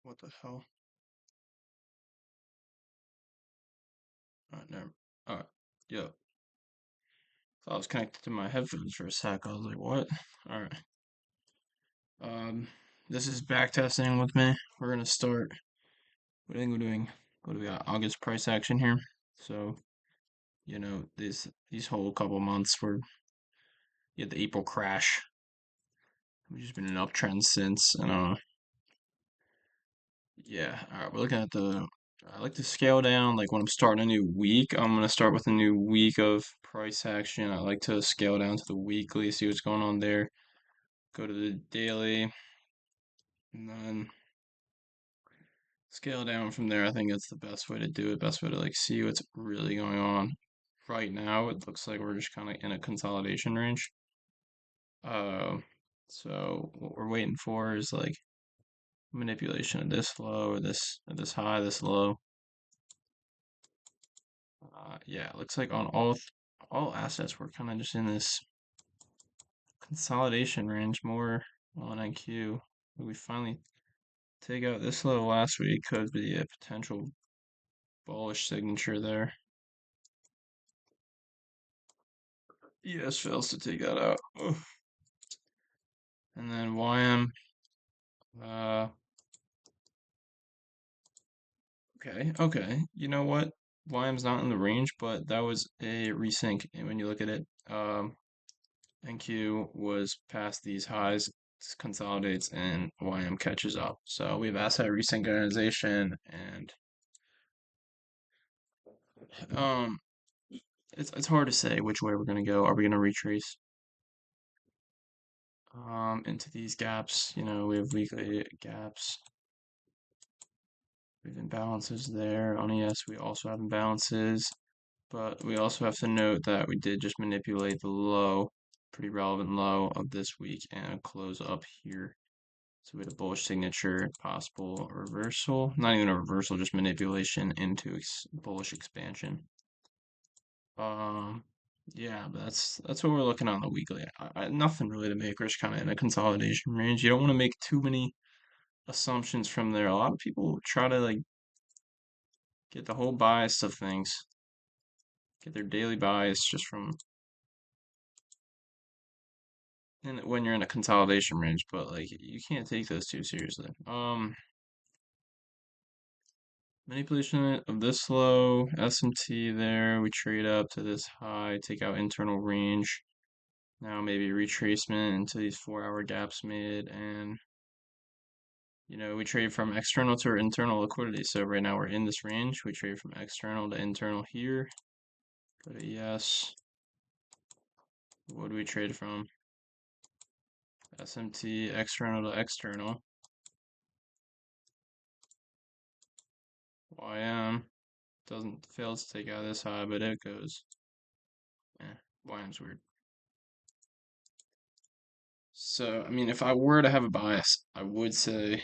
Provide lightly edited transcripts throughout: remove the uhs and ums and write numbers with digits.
What the hell? Alright, never. Alright, yo. Thought I was connected to my headphones for a sec. I was like, what? Alright. Um, this is backtesting with me. We're gonna start. What do you think we're doing? What do we got? August price action here. So, these whole couple months were you had the April crash. We've just been in an uptrend since, and yeah. Alright, we're looking at the. I like to scale down. Like when I'm starting a new week, I'm gonna start with a new week of price action. I like to scale down to the weekly, see what's going on there. Go to the daily, and then scale down from there. I think that's the best way to do it. Best way to like see what's really going on. Right now, it looks like we're just kind of in a consolidation range. Uh, so what we're waiting for is like manipulation of this low or this high, this low. Yeah, it looks like on all assets we're kind of just in this consolidation range more on NQ. We finally take out this low last week could be a potential bullish signature there. ES fails to take that out. Ugh. And then YM, uh, okay. You know what? YM's not in the range, but that was a resync. And when you look at it, NQ was past these highs, consolidates, and YM catches up. So we have asset resynchronization, and um, it's hard to say which way we're gonna go. Are we gonna retrace into these gaps? We have weekly gaps. We have imbalances there. On ES, we also have imbalances, but we also have to note that we did just manipulate the low, pretty relevant low of this week and close up here. So we had a bullish signature, possible reversal. Not even a reversal, just manipulation into bullish expansion. Um, yeah, but that's what we're looking on the weekly. Nothing really to make. We're just kind of in a consolidation range. You don't want to make too many assumptions from there. A lot of people try to like get the whole bias of things, get their daily bias just from and when you're in a consolidation range, but like you can't take those too seriously. Manipulation of this low, SMT there, we trade up to this high, take out internal range. Now maybe retracement into these 4-hour gaps made, and we trade from external to internal liquidity. So right now we're in this range. We trade from external to internal here. Go to ES. What do we trade from? SMT, external to external. YM doesn't fail to take out this high, but it goes. YM's weird. So, I mean, if I were to have a bias, I would say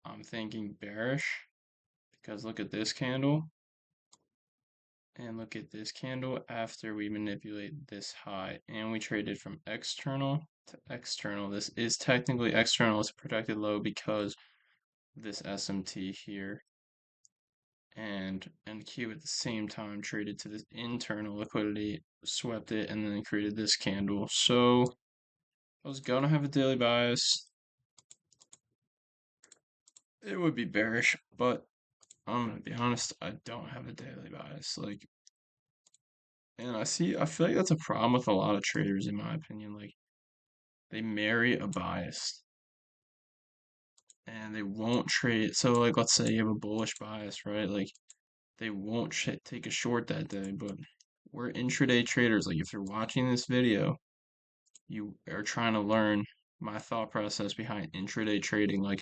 I'm thinking bearish because look at this candle and look at this candle after we manipulate this high and we traded from external to external. This is technically external. It's a protected low because this SMT here and NQ at the same time traded to this internal liquidity, swept it, and then created this candle. So I was gonna have a daily bias. It would be bearish, but I'm gonna be honest, I don't have a daily bias. And I feel like that's a problem with a lot of traders, in my opinion. Like, they marry a bias and they won't trade. So, like, let's say you have a bullish bias, right? Like, they won't take a short that day, but we're intraday traders. Like, if you're watching this video, you are trying to learn my thought process behind intraday trading. Like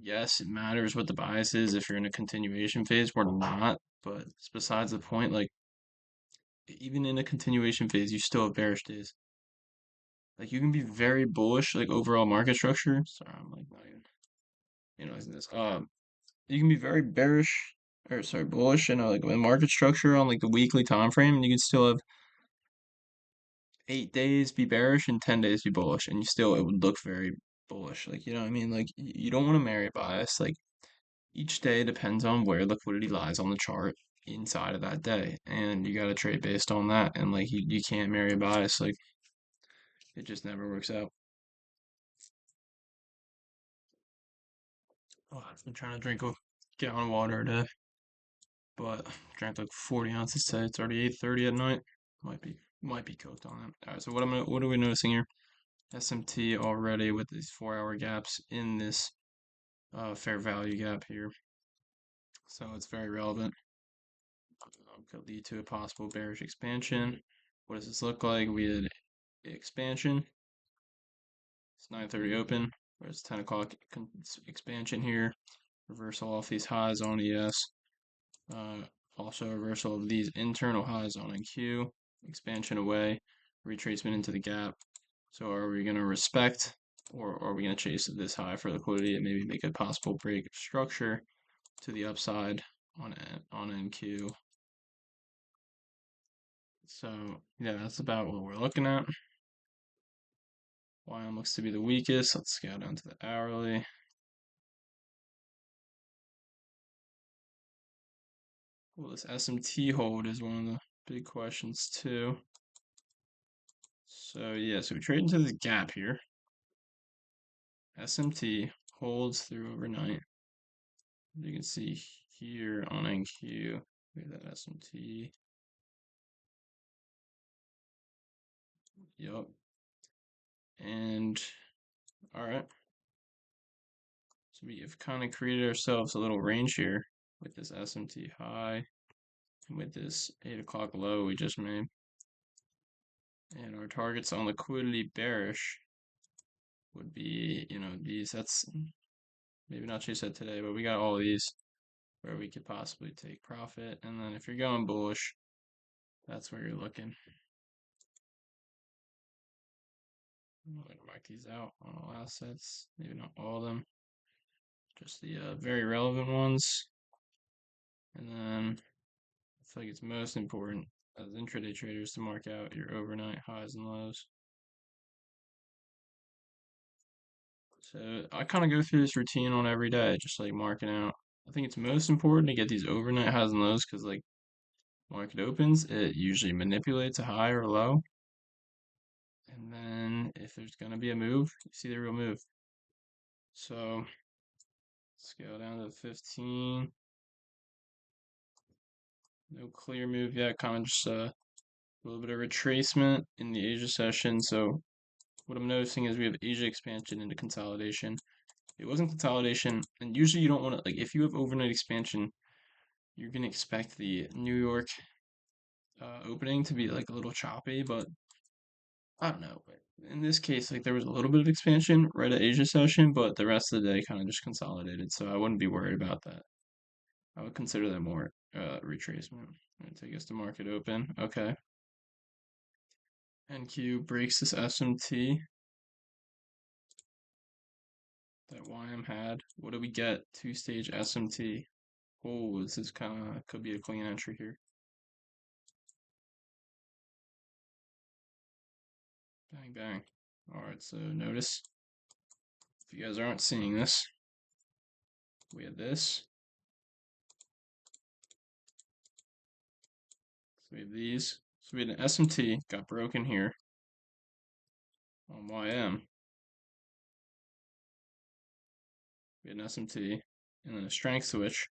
yes, it matters what the bias is if you're in a continuation phase. We're not, but it's besides the point. Like even in a continuation phase, you still have bearish days. Like you can be very bullish, like overall market structure. Sorry, I'm like not even analyzing this. You can be very bearish or sorry, bullish in like a market structure on like the weekly time frame, and you can still have 8 days be bearish and 10 days be bullish, and you still it would look very bullish. Like, you know what I mean? Like, you don't want to marry bias. Like, each day depends on where liquidity lies on the chart inside of that day, and you got to trade based on that. And like, you can't marry a bias. Like, it just never works out. Oh, I've been trying to drink a gallon of water today, but drank like 40 ounces today. It's already 8:30 at night. Might be cooked on it. All right, so what are we noticing here? SMT already with these 4-hour gaps in this fair value gap here. So it's very relevant. Could lead to a possible bearish expansion. What does this look like? We had expansion. It's 9:30 open. Where's 10 o'clock expansion here? Reversal off these highs on ES. Uh, Also reversal of these internal highs on NQ. Expansion away. Retracement into the gap. So are we going to respect, or are we going to chase this high for liquidity and maybe make a possible break of structure to the upside on NQ? So yeah, that's about what we're looking at. YM looks to be the weakest. Let's scale down to the hourly. Well, this SMT hold is one of the big questions too. So yeah, so we trade into this gap here. SMT holds through overnight. You can see here on NQ, we have that SMT. Yup. And all right. So we have kind of created ourselves a little range here with this SMT high and with this 8 o'clock low we just made. And our targets on liquidity bearish would be, you know, these. That's maybe not chase that today, but we got all these where we could possibly take profit. And then if you're going bullish, that's where you're looking. I'm going to mark these out on all assets, maybe not all of them, just the very relevant ones. And then I feel like it's most important as intraday traders to mark out your overnight highs and lows. So I kind of go through this routine on every day, just like marking out. I think it's most important to get these overnight highs and lows because like market opens, it usually manipulates a high or low. And then if there's going to be a move, you see the real move. So let's go down to 15. No clear move yet, kind of just a little bit of retracement in the Asia session. So what I'm noticing is we have Asia expansion into consolidation. It wasn't consolidation, and usually you don't want to, like, if you have overnight expansion, you're going to expect the New York opening to be like a little choppy, but I don't know. In this case, like there was a little bit of expansion right at Asia session, but the rest of the day kind of just consolidated, so I wouldn't be worried about that. I would consider that more retracement. Take us to market open. Okay. NQ breaks this SMT that YM had. What do we get? Two-stage SMT. Oh, this is kind of could be a clean entry here. Bang, bang. All right, so notice, if you guys aren't seeing this, we have this. So we have these. So we had an SMT, got broken here on YM. We had an SMT, and then a strength switch,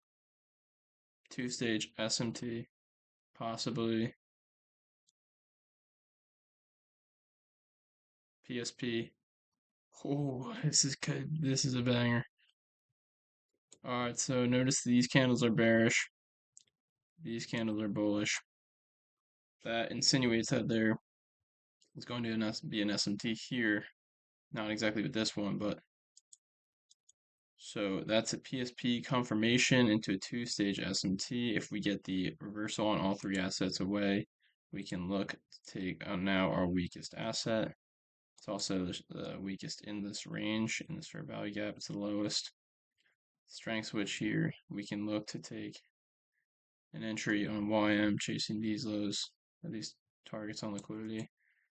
two-stage SMT, possibly PSP. Oh, this is good. This is a banger. All right, so notice these candles are bearish. These candles are bullish. That insinuates that there is going to be an SMT here. Not exactly with this one, but so that's a PSP confirmation into a two-stage SMT. If we get the reversal on all three assets away, we can look to take on now our weakest asset. It's also the weakest in this range, in this fair value gap. It's the lowest. Strength switch here. We can look to take an entry on YM chasing these lows, or these targets on liquidity.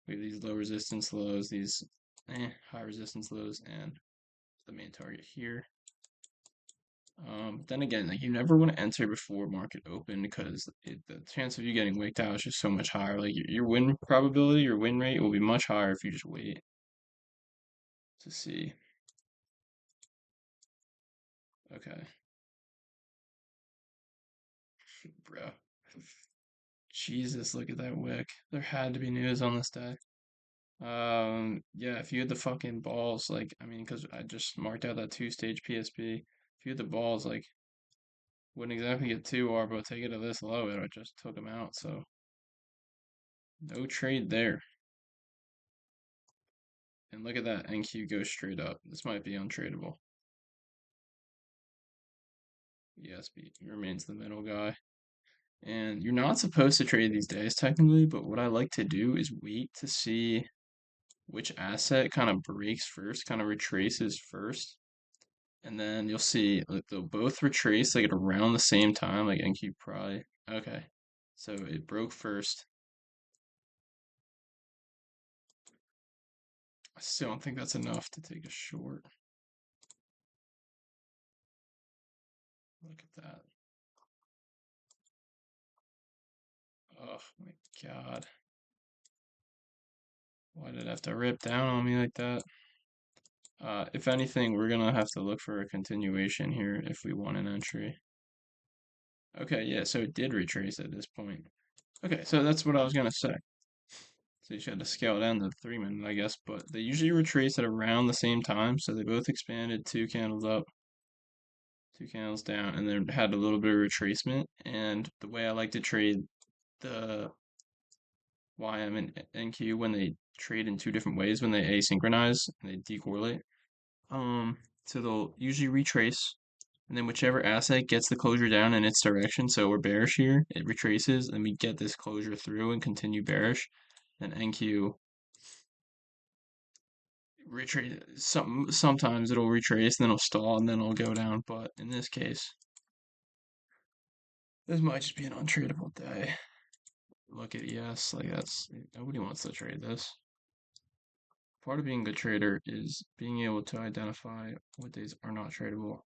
We have these low resistance lows, these high resistance lows, and the main target here. Then again, like you never want to enter before market open because the chance of you getting wicked out is just so much higher. Like your win probability, your win rate will be much higher if you just wait to see. Okay, bro. Jesus, look at that wick. There had to be news on this day. Yeah, if you had the fucking balls, like, I mean, because I just marked out that two-stage PSP. If you had the balls, like, wouldn't exactly get 2R, but take it to this low, it I just took him out, so no trade there. And look at that, NQ goes straight up. This might be untradeable. ESB remains the middle guy. And you're not supposed to trade these days, technically, but what I like to do is wait to see which asset kind of breaks first, kind of retraces first. And then you'll see like they'll both retrace like at around the same time, like NQ probably. Okay. So it broke first. I still don't think that's enough to take a short. Look at that. Oh my God. Why did it have to rip down on me like that? If anything, we're gonna have to look for a continuation here if we want an entry. Okay, yeah, so it did retrace at this point. Okay, so that's what I was gonna say. So you just had to scale down to 3 minute, I guess, but they usually retrace at around the same time, so they both expanded 2 candles up, 2 candles down, and then had a little bit of retracement. And the way I like to trade the YM and NQ when they trade in two different ways, when they asynchronize and they decorrelate. So they'll usually retrace, and then whichever asset gets the closure down in its direction, so we're bearish here, it retraces, and we get this closure through and continue bearish. And NQ retrace. Sometimes it'll retrace, then it'll stall, and then it'll go down. But in this case, this might just be an untradeable day. Look at ES, like that's nobody wants to trade this. Part of being a good trader is being able to identify what days are not tradable.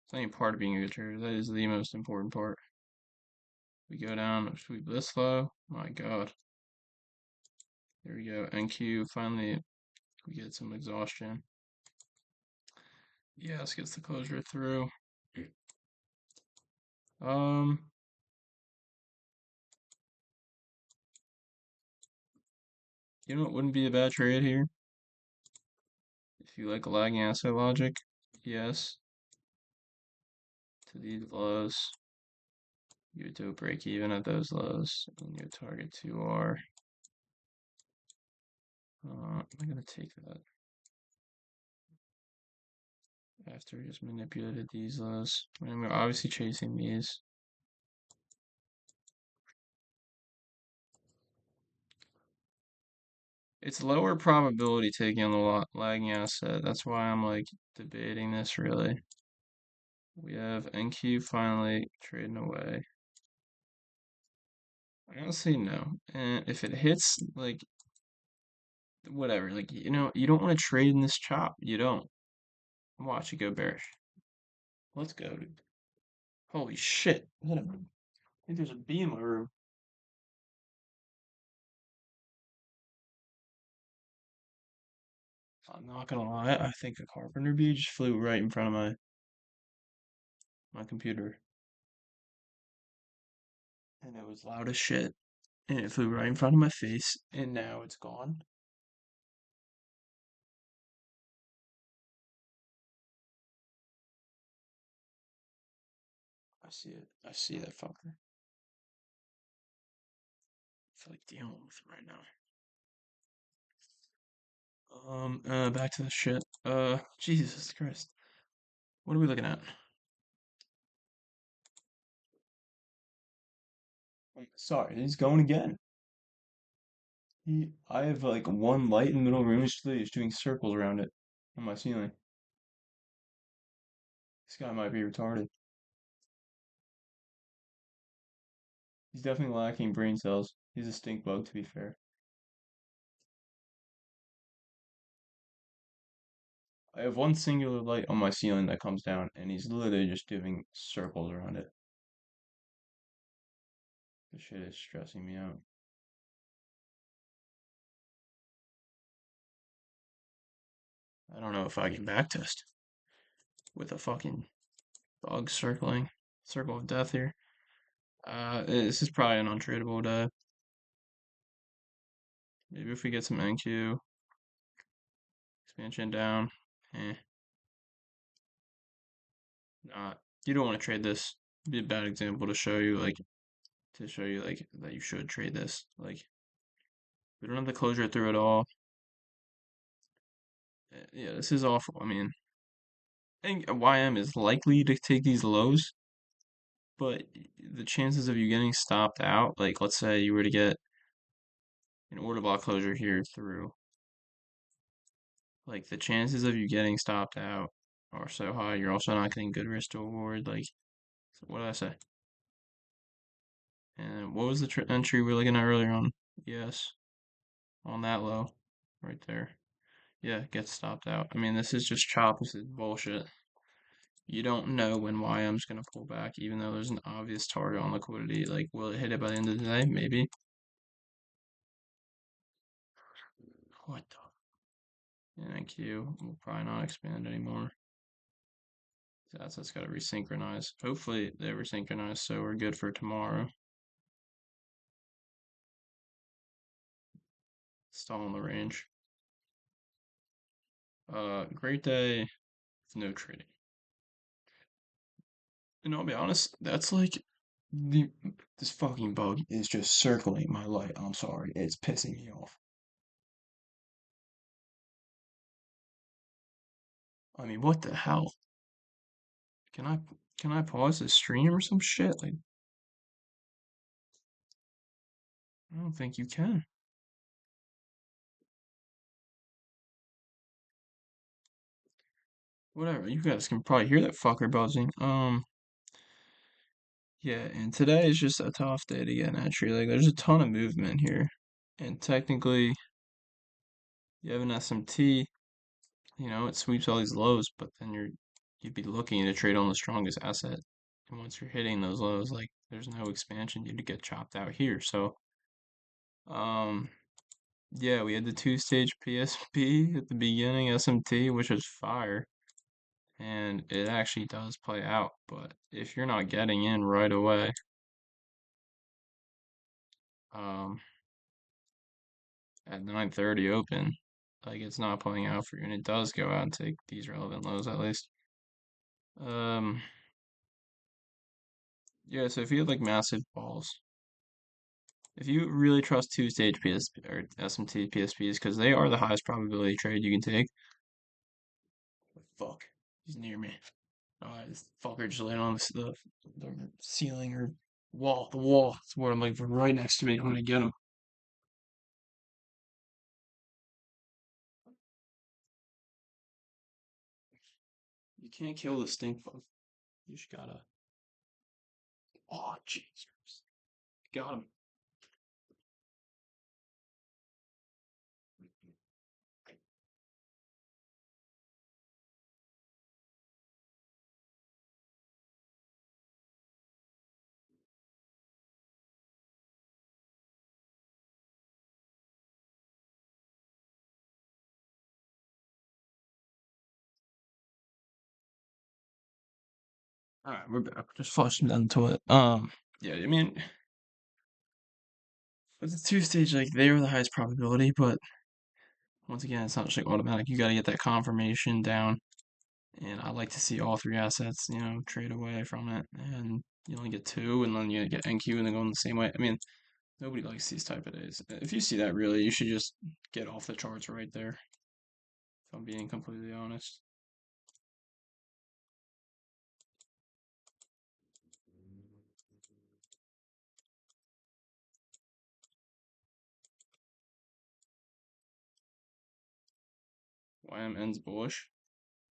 It's not even part of being a good trader. That is the most important part. We go down, sweep this low. My God. There we go. NQ finally we get some exhaustion. Yes, gets the closure through. Um, you know what wouldn't be a bad trade here? If you like lagging asset logic, yes. To these lows, you would do a break even at those lows, and your target 2R. I'm gonna take that after we just manipulated these lows. And we're obviously chasing these. It's lower probability taking on the lagging asset. That's why I'm like debating this really. We have NQ finally trading away. Honestly, no. And if it hits, like, whatever, like, you don't want to trade in this chop. You don't. Watch it go bearish. Let's go, dude. Holy shit. I think there's a bee in my room. I'm not gonna lie, I think a carpenter bee just flew right in front of my computer. And it was loud as shit. And it flew right in front of my face, and now it's gone. I see it. I see that fucker. I feel like dealing with it right now. Back to the shit. Jesus Christ. What are we looking at? Sorry, he's going again. I have like one light in the middle of the room. He's literally just doing circles around it on my ceiling. This guy might be retarded. He's definitely lacking brain cells. He's a stink bug, to be fair. I have one singular light on my ceiling that comes down, and he's literally just doing circles around it. This shit is stressing me out. I don't know if I can backtest with a fucking bug circling. Circle of death here. This is probably an untradeable day. Maybe if we get some NQ, expansion down. Eh, not. You don't want to trade this. It'd be a bad example to show you like that you should trade this. Like we don't have the closure through it all. Yeah, this is awful. I mean, I think YM is likely to take these lows, but the chances of you getting stopped out, like let's say you were to get an order block closure here through, like the chances of you getting stopped out are so high. You're also not getting good risk to reward. Like, so what did I say? And what was the entry we were looking at earlier on? Yes, on that low, right there. Yeah, get stopped out. I mean, this is just chop. This is bullshit. You don't know when YM's gonna pull back, even though there's an obvious target on liquidity. Like, will it hit it by the end of the day? Maybe. What the? NQ will probably not expand anymore. That's got to resynchronize. Hopefully they resynchronize, so we're good for tomorrow. Still in the range. Great day. No trading. And I'll be honest, that's like the this fucking bug is just circling my light. I'm sorry, it's pissing me off. I mean, what the hell? Can I can I pause the stream or some shit? Like, I don't think you can. Whatever, you guys can probably hear that fucker buzzing. Yeah, and today is just a tough day to get an entry. Like, there's a ton of movement here, and technically, you have an SMT. You know, it sweeps all these lows, but then you'd be looking to trade on the strongest asset. And once you're hitting those lows, like there's no expansion, you'd get chopped out here. So, um, yeah, we had the two-stage PSP at the beginning, SMT, which was fire, and it actually does play out. But if you're not getting in right away, um, at 9:30 open, like it's not playing out for you, and it does go out and take these relevant lows at least. Um, yeah, so if you have like massive balls, if you really trust two-stage PSP or SMT PSPs, because they are the highest probability trade you can take. Fuck, he's near me. This fucker just landed on the ceiling or wall. The wall. It's where I'm like right next to me. I'm gonna get him. You can't kill the stink bug. You just gotta. Oh, Jesus. Got him. All right, we're back. Just flushing down the toilet. Yeah, I mean, with the two-stage, like they are the highest probability, but once again, it's not just like automatic. You gotta get that confirmation down. And I like to see all three assets, trade away from it. And you only get two, and then you get NQ and then going the same way. I mean, nobody likes these type of days. If you see that, really, you should just get off the charts right there, if I'm being completely honest. YM ends bullish.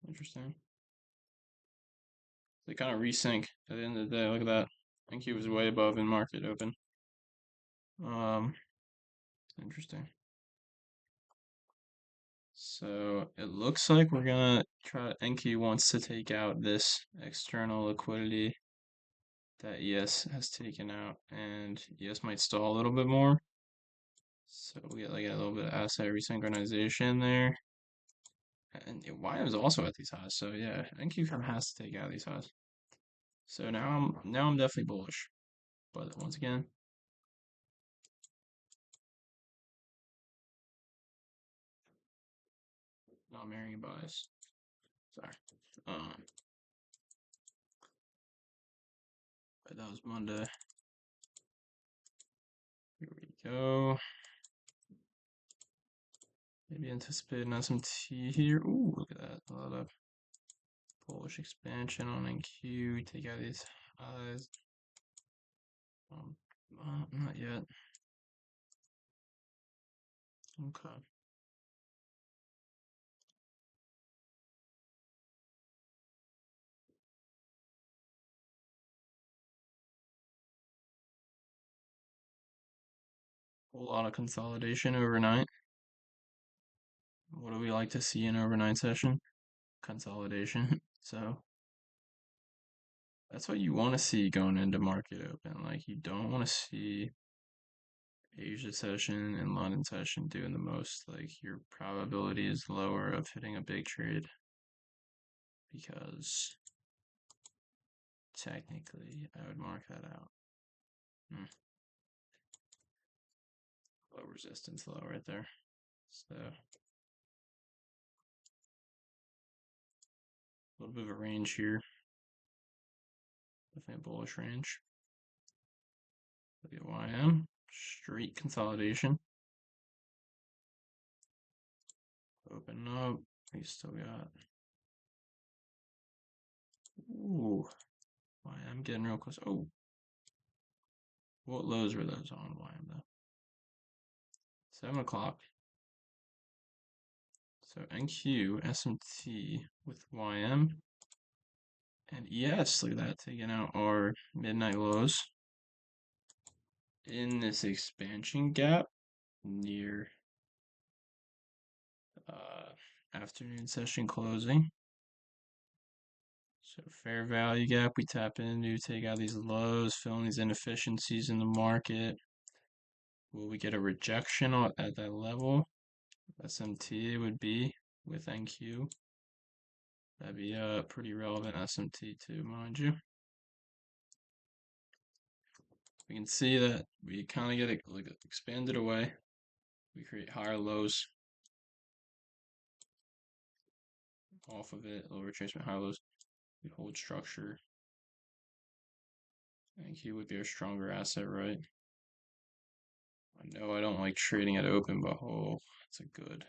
Interesting. They kind of resync at the end of the day. Look at that. NQ was way above in market open. Interesting. So it looks like we're gonna try. NQ wants to take out this external liquidity that ES has taken out, and ES might stall a little bit more. So we get like a little bit of asset resynchronization there. And YM is also at these highs, so yeah, NQ kind of has to take out these highs. So now I'm definitely bullish, but once again, not marrying a bias. Sorry. Um, but that was Monday. Here we go. Maybe anticipating SMT here. Ooh, look at that. A lot of bullish expansion on NQ. Take out these highs. Not yet. Okay. Whole lot of consolidation overnight. What do we like to see in overnight session? Consolidation. So that's what you want to see going into market open. Like you don't want to see Asia session and London session doing the most. Like your probability is lower of hitting a big trade because technically I would mark that out. Low resistance low right there. So a little bit of a range here. Definitely a bullish range. Look at YM. Straight consolidation. Open up. We still got. Ooh. YM getting real close. Oh. What lows were those on YM though? 7 o'clock. So NQ, SMT with YM. And ES, look at that, taking out our midnight lows in this expansion gap near afternoon session closing. So fair value gap, we tap into, take out these lows, fill in these inefficiencies in the market. Will we get a rejection at that level? SMT would be with NQ. That'd be a pretty relevant SMT too, mind you. We can see that we kind of get it like expanded away. We create higher lows off of it, low retracement, high lows. We hold structure. NQ would be our stronger asset, right? I know I don't like trading at open, but oh, it's a good.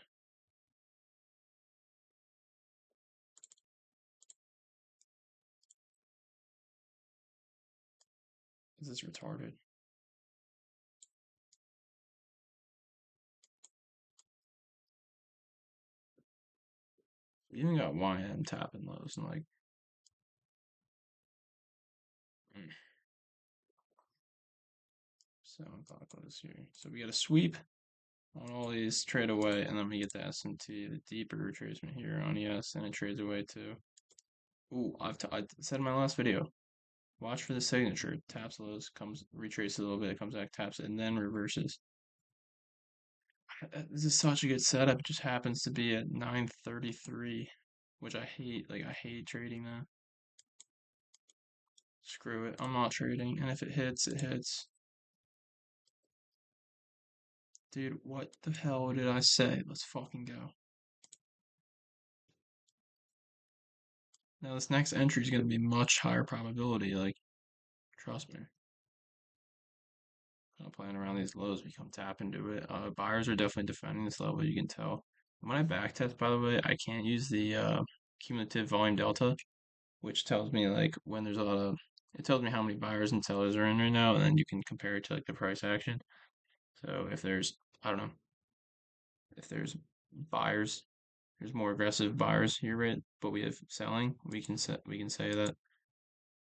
This is retarded. We even got YM tapping lows and like 7 o'clock lows here. So we got a sweep on all these, trade away, and then we get the SMT, the deeper retracement here on ES, and it trades away too. Ooh, I said in my last video, watch for the signature. Taps lows, comes retraces a little bit, comes back, taps it, and then reverses. This is such a good setup. It just happens to be at 9:33, which I hate. Like I hate trading that. Screw it. I'm not trading. And if it hits, it hits. Dude, what the hell did I say? Let's fucking go. Now this next entry is going to be much higher probability. Like, trust me. I'm playing around these lows. We come tap into it. Buyers are definitely defending this level. You can tell. When I backtest, by the way, I can't use the cumulative volume delta, which tells me like when there's a lot of. It tells me how many buyers and sellers are in right now, and then you can compare it to like the price action. So if there's, I don't know, if there's buyers, there's more aggressive buyers here, right? But we have selling. We can say that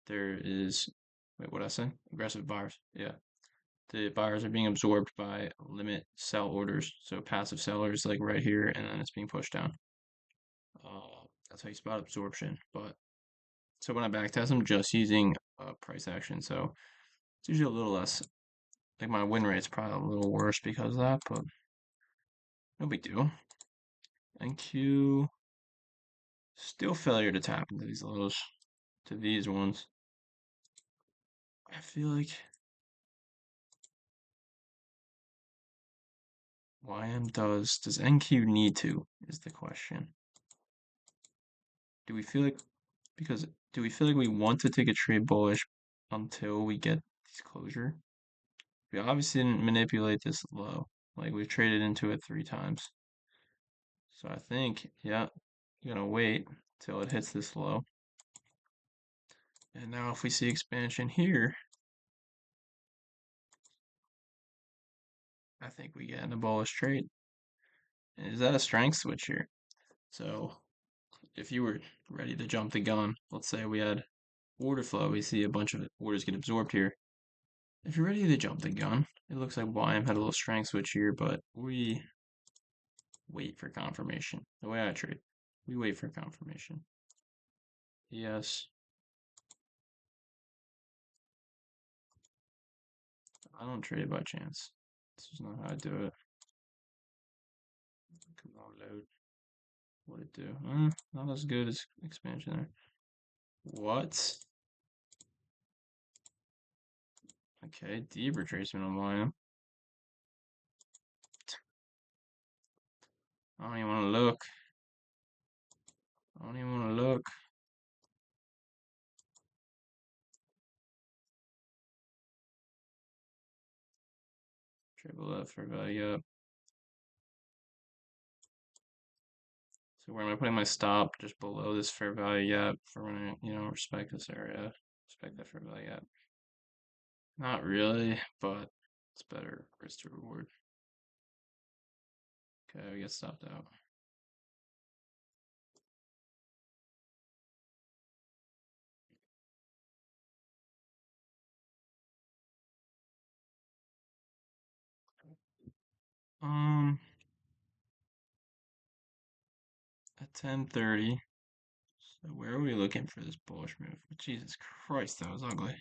there is. Wait, what did I say? Aggressive buyers. Yeah. the buyers are being absorbed by limit sell orders. So passive sellers like right here, and then it's being pushed down. That's how you spot absorption. But so when I backtest, I'm just using price action. So it's usually a little less. Like my win rate's probably a little worse because of that, but no big deal. NQ still failure to tap into these lows, to these ones. I feel like YM does NQ need to is the question. Do we feel like because do we feel like we want to take a trade bullish until we get this closure? We obviously didn't manipulate this low. Like we've traded into it 3 times. So I think, yeah, you're gonna wait till it hits this low. And now if we see expansion here, I think we get in a bullish trade. And is that a strength switch here? So if you were ready to jump the gun, let's say we had order flow, we see a bunch of orders get absorbed here. If you're ready to jump the gun, it looks like YM had a little strength switch here, but we wait for confirmation. The way I trade, we wait for confirmation. Yes, I don't trade by chance. This is not how I do it. Come on, load. What'd it do? Not as good as expansion there. What? Okay, deep retracement on YM. I don't even want to look. I don't even want to look. Triple left for value up. So where am I putting my stop? Just below this fair value gap for when I, respect this area. Respect that fair value gap. Not really, but it's better risk to reward. Okay, we get stopped out. 10:30. So where are we looking for this bullish move? Jesus Christ, that was ugly.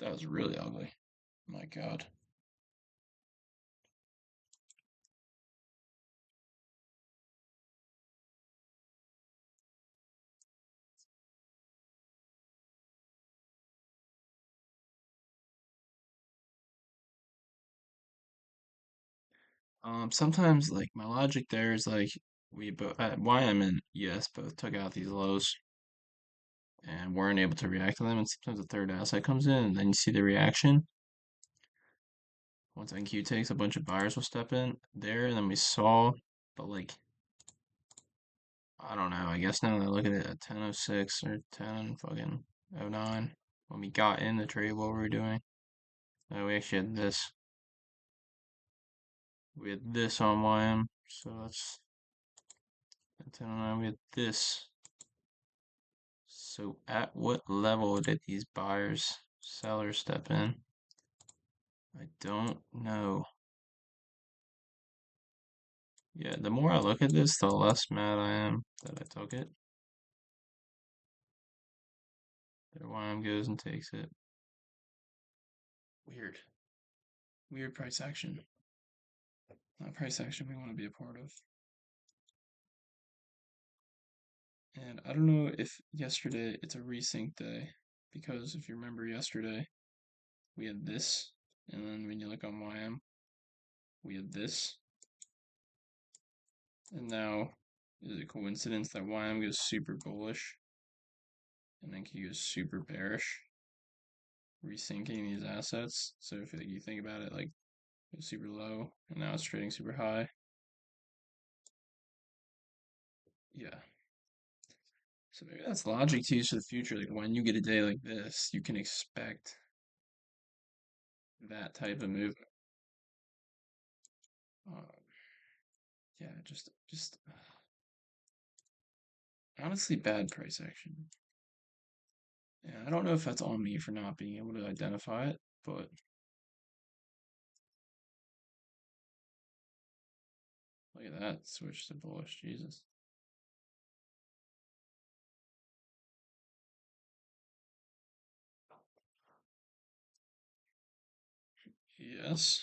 That was really ugly. My God. Sometimes like my logic there is like we both YM and ES both took out these lows and weren't able to react to them, and sometimes a third asset comes in and then you see the reaction. Once NQ takes, a bunch of buyers will step in there, and then we saw, but like I don't know. I guess now that I look at it at 10:06 or 10 fucking 09 when we got in the trade, what were we doing? We actually had this. We had this on YM, so that's at 10:09. We had this. So at what level did these buyers, sellers step in? I don't know. Yeah, the more I look at this, the less mad I am that I took it. There YM goes and takes it. Weird. Weird price action. Not price action we want to be a part of. And I don't know if yesterday it's a resync day, because if you remember yesterday, we had this, and then when you look on YM, we had this, and now is it a coincidence that YM goes super bullish and then Q goes super bearish, resyncing these assets? So if you think about it, like it was super low and now it's trading super high. Yeah. So maybe that's logic to use for the future. Like when you get a day like this, you can expect that type of movement. Uh, yeah, just honestly bad price action. Yeah, I don't know if that's on me for not being able to identify it, but Look at that, switch to bullish, Jesus. Yes.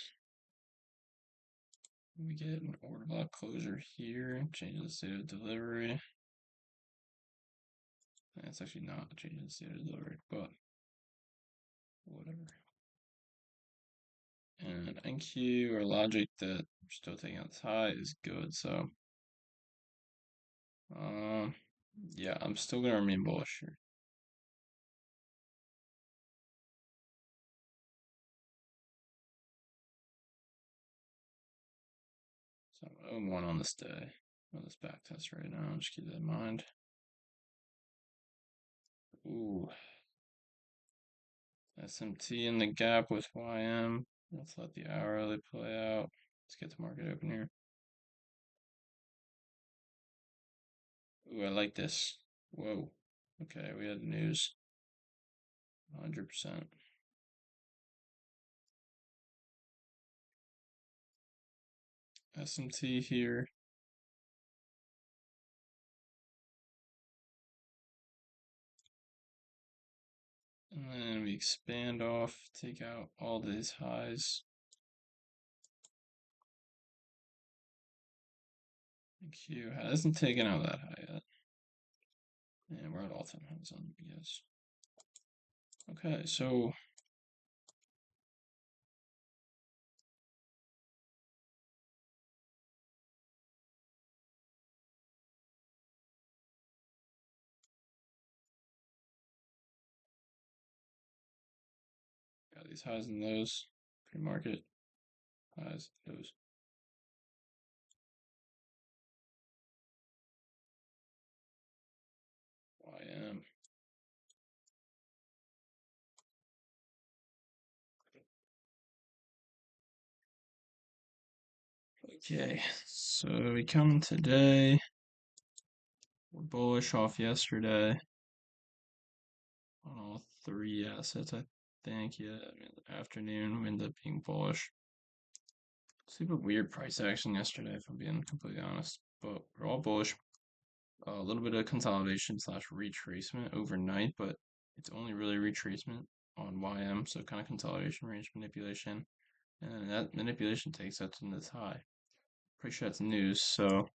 We get an order block closure here, change the state of delivery. That's actually not a change in the state of delivery, but whatever. And NQ or logic that we're still taking out this high is good, so um yeah, I'm still gonna remain bullish here. So I'm 0-1 on this day, on this back test right now, just keep that in mind. Ooh, SMT in the gap with YM. Let's let the hourly play out. Let's get the market open here. Ooh, I like this. Whoa. Okay, we had news. 100%. SMT here. And then we expand off, take out all these highs. Q hasn't taken out that high yet. And we're at all-time highs on the BS. Okay, so got these highs and lows, pre-market highs, lows. YM. Okay, so we come today. We're bullish off yesterday on all three assets, I think. Yeah, I mean, the afternoon we ended up being bullish. Super weird price action yesterday, if I'm being completely honest. But we're all bullish. A little bit of consolidation slash retracement overnight, but it's only really retracement on YM, so kind of consolidation range manipulation. And that manipulation takes us to this high. Pretty sure that's news. So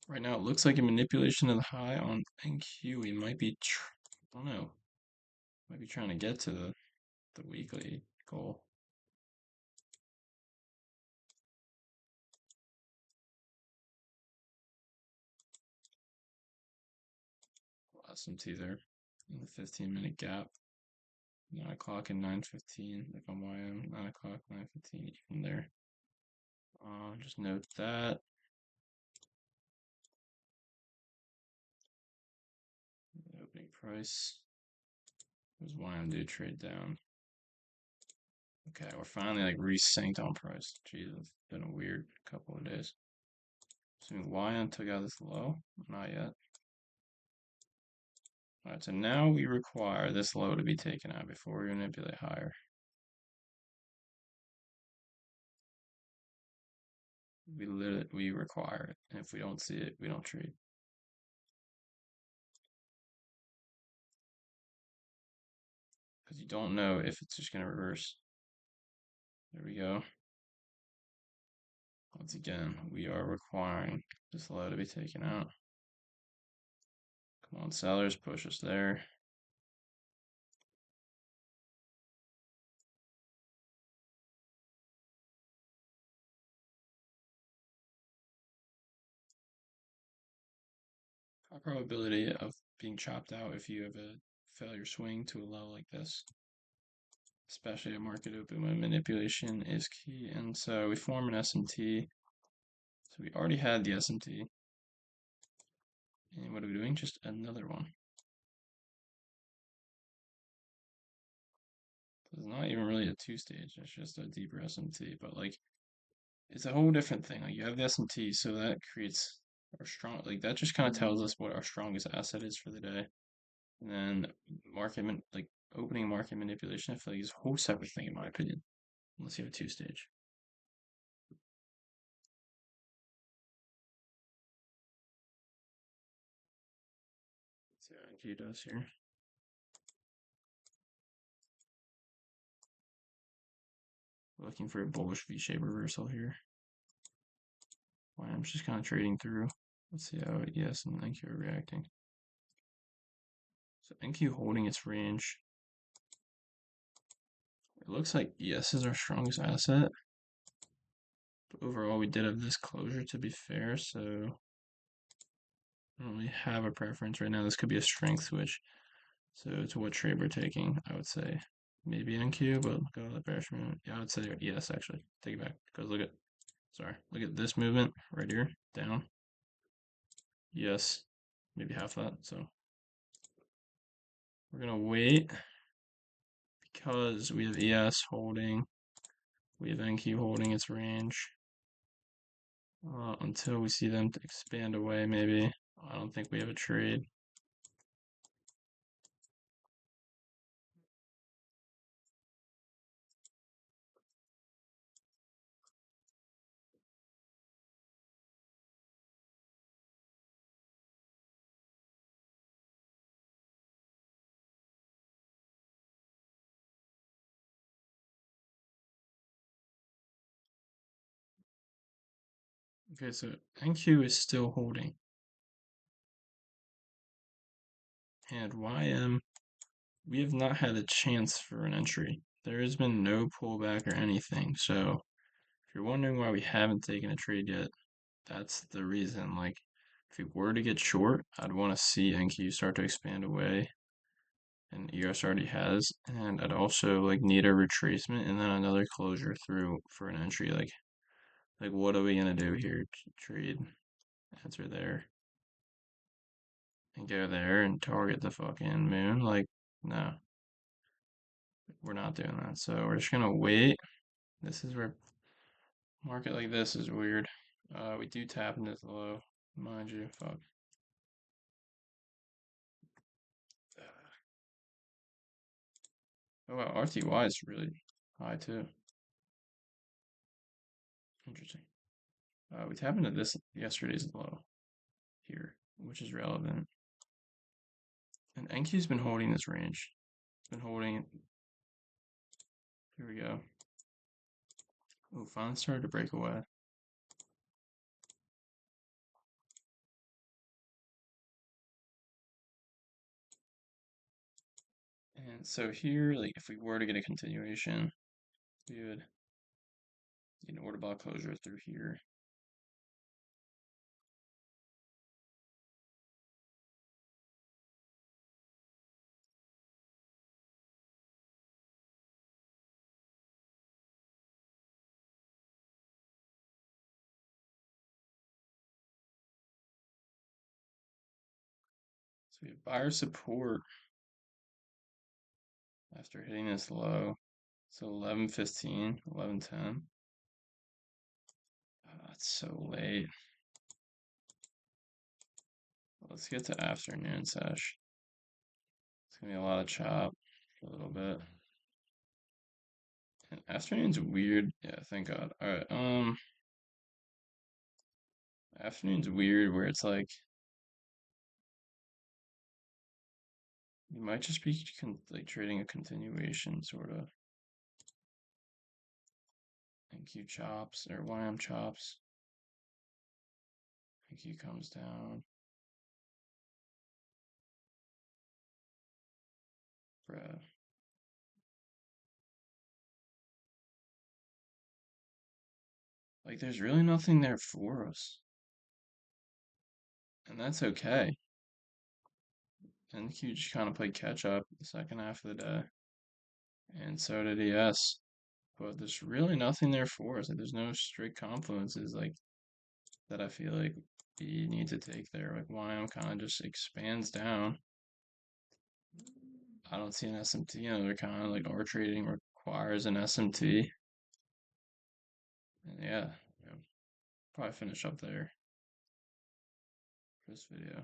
right now it looks like a manipulation of the high on NQ. We might be, I don't know, might be trying to get to the weekly goal. SMT there in the 15-minute gap. 9 o'clock and 9:15, like on YM, 9 o'clock, 9:15, even there. Just note that. Opening price. There's YM do trade down. Okay, we're finally like resynced on price. Jesus, it's been a weird couple of days. So YM took out this low? Not yet. Alright, so now we require this low to be taken out before we manipulate higher. We require it. And if we don't see it, we don't trade. Because you don't know if it's just gonna reverse. There we go. Once again, we are requiring this low to be taken out. Come on, sellers, push us there. High probability of being chopped out if you have a failure swing to a low like this, especially a market open when manipulation is key. And so we form an SMT. So we already had the SMT. And what are we doing? Just another one. So it's not even really a two-stage, it's just a deeper SMT, but like it's a whole different thing. Like you have the SMT, so that creates our strong, like that just kind of tells us what our strongest asset is for the day. And then like opening market manipulation, I feel like is a whole separate thing in my opinion, unless you have a two-stage. See what NQ does here. Looking for a bullish V-shape reversal here. Why I'm just kind of trading through. Let's see how ES and NQ are reacting. So NQ holding its range. It looks like ES is our strongest asset. But overall, we did have this closure to be fair, so I don't really have a preference right now. This could be a strength switch. So to what trade we're taking, I would say maybe NQ, but look at all that bearish movement. Yeah, I would say ES actually. Take it back. Because look at this movement right here, down. Yes, maybe half that. So we're gonna wait because we have ES holding, we have NQ holding its range until we see them expand away. Maybe I don't think we have a trade. Okay, so NQ is still holding, and YM, we have not had a chance for an entry. There has been no pullback or anything. So if you're wondering why we haven't taken a trade yet, that's the reason. Like, if we were to get short, I'd want to see NQ start to expand away, and ES already has, and I'd also like need a retracement and then another closure through for an entry. Like what are we gonna do here? Trade, answer there, and go there and target the fucking moon? Like, no, we're not doing that. So we're just gonna wait. This is where market like this is weird. We do tap into the low, mind you. Fuck. Oh wow, RTY is really high too. Interesting. We tap into this yesterday's low here, which is relevant. And NQ's been holding this range. It's been holding it. Here we go. Oh, finally started to break away. And so here, like if we were to get a continuation, we would get an order block closure through here. So we have buyer support after hitting this low. So 11:15, 11:10. Oh, it's so late. Let's get to afternoon sesh. It's gonna be a lot of chop for a little bit. And afternoon's weird. Yeah, thank God. All right. Afternoon's weird where it's like you might just be like trading a continuation sort of. NQ chops or YM chops. NQ comes down. Bruh. Like there's really nothing there for us. And that's okay. NQ just kind of played catch up the second half of the day. And so did ES. But there's really nothing there for us. Like there's no strict confluences like that I feel like we need to take there. Like YM kind of just expands down. I don't see an SMT on the other kind. Like R trading requires an SMT. And yeah, probably finish up there for this video.